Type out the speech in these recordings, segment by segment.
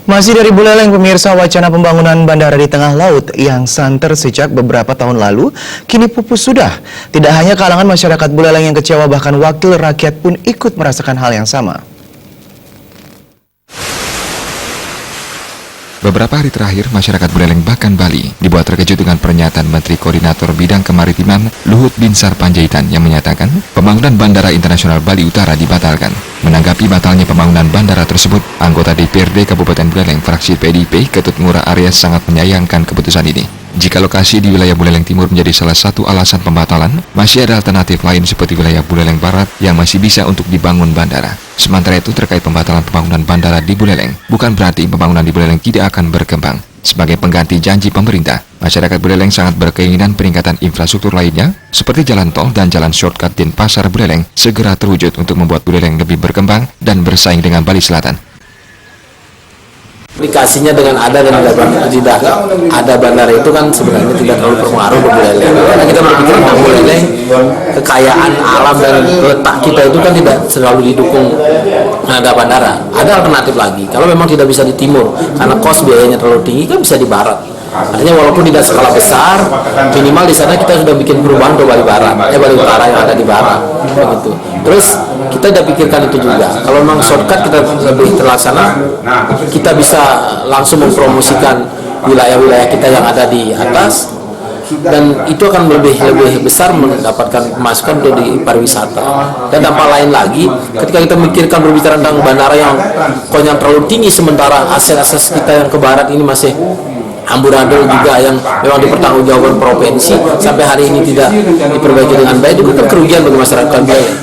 Masih dari Buleleng, pemirsa, wacana pembangunan bandara di tengah laut yang santer sejak beberapa tahun lalu kini pupus sudah. Tidak hanya kalangan masyarakat Buleleng yang kecewa, bahkan wakil rakyat pun ikut merasakan hal yang sama. Beberapa hari terakhir, masyarakat Buleleng bahkan Bali dibuat terkejut dengan pernyataan Menteri Koordinator Bidang Kemaritiman Luhut Binsar Panjaitan yang menyatakan pembangunan Bandara Internasional Bali Utara dibatalkan. Menanggapi batalnya pembangunan bandara tersebut, anggota DPRD Kabupaten Buleleng fraksi PDIP Ketut Ngurah Arya sangat menyayangkan keputusan ini. Jika lokasi di wilayah Buleleng Timur menjadi salah satu alasan pembatalan, masih ada alternatif lain seperti wilayah Buleleng Barat yang masih bisa untuk dibangun bandara. Sementara itu, terkait pembatalan pembangunan bandara di Buleleng, bukan berarti pembangunan di Buleleng tidak akan berkembang. Sebagai pengganti janji pemerintah, masyarakat Buleleng sangat berkeinginan peningkatan infrastruktur lainnya, seperti jalan tol dan jalan shortcut Denpasar Buleleng, segera terwujud untuk membuat Buleleng lebih berkembang dan bersaing dengan Bali Selatan. Aplikasinya dengan ada dan tidak ada bandara itu kan sebenarnya tidak terlalu berpengaruh ke Buleleng. Karena kita berpikir tentang Buleleng, kekayaan alam dan letak kita itu kan tidak selalu didukung ada bandara. Ada alternatif lagi. Kalau memang tidak bisa di timur, karena kos biayanya terlalu tinggi, kan bisa di barat. Artinya walaupun tidak skala besar, minimal di sana kita sudah bikin perubahan untuk Bali Barat, Bali Utara yang ada di barat, begitu. Terus kita tidak pikirkan itu juga. Kalau memang shortcut kita lebih terlaksana, kita bisa langsung mempromosikan wilayah-wilayah kita yang ada di atas, dan itu akan lebih besar mendapatkan pemasukan untuk di pariwisata. Dan dampak lain lagi, ketika kita mikirkan berbicara tentang bandara yang konyol terlalu tinggi, sementara akses kita yang ke barat ini masih amburadul juga yang memang dipertanggungjawabkan provinsi, sampai hari ini tidak diperbaiki dengan baik, itu kan kerugian bagi masyarakat Buleleng.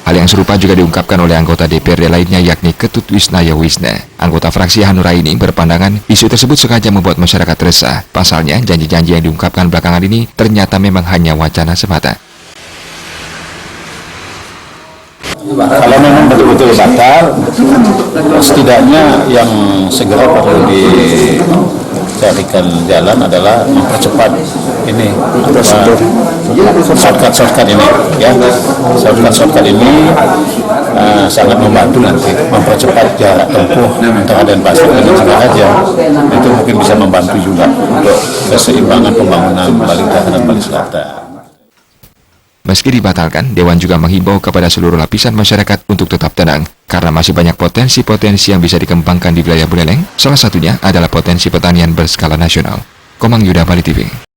Hal yang serupa juga diungkapkan oleh anggota DPRD lainnya yakni Ketut Wisnaya Wisna. Anggota fraksi Hanura ini berpandangan isu tersebut sengaja membuat masyarakat resah. Pasalnya, janji-janji yang diungkapkan belakangan ini ternyata memang hanya wacana semata. Kalau memang betul-betul batal, setidaknya yang segera perlu dicarikan jalan adalah mempercepat ini shortcut ini, ya. Shortcut ini sangat membantu nanti mempercepat jarak tempuh antara Denpasar dan Singaraja. Itu mungkin bisa membantu juga untuk keseimbangan pembangunan Bali Utara dan Bali Selatan. Meski dibatalkan, Dewan juga menghimbau kepada seluruh lapisan masyarakat untuk tetap tenang, karena masih banyak potensi-potensi yang bisa dikembangkan di wilayah Buleleng. Salah satunya adalah potensi pertanian berskala nasional. Komang Yuda, Bali TV.